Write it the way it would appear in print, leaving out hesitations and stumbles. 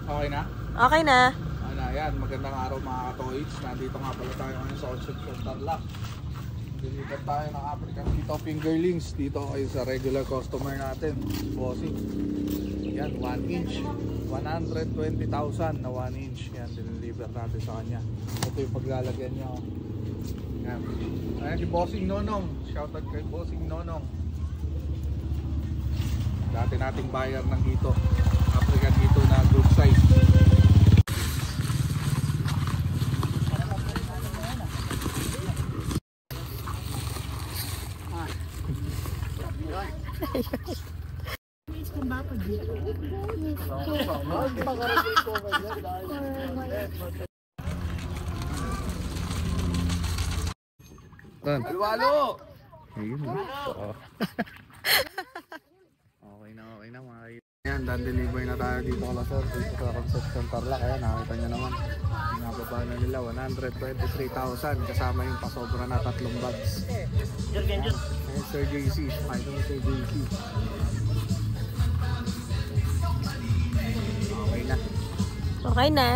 Okay na? Okay na. Ano, yan. Magandang araw mga ka-toys. Nandito nga pala tayo ngayon sa Concepcion Tarlac. Dilipat tayo ng African Keto Fingerlings. Dito kayo sa regular customer natin, Bossing. Yan, 1 inch. 120,000 na 1 inch. Yan, diniliver natin sa kanya. Ito yung paglalagyan niya. Yan. Ayan si Bossing Nonong. Shoutout kay Bossing Nonong. Dati nating buyer ng hito. African Keto na good size. Halo! Ayun na. Okay na mga kayo. Ayan, deliver na tayo dito kala sir. Dito sa Concepcion Tarlac. Ayan, nakita nyo naman. Nababa na nila 123,000 kasama yung pasobra na 3 bags. Ayan, Sir JC. Pakita mo Sir JC. Okay na. Okay na.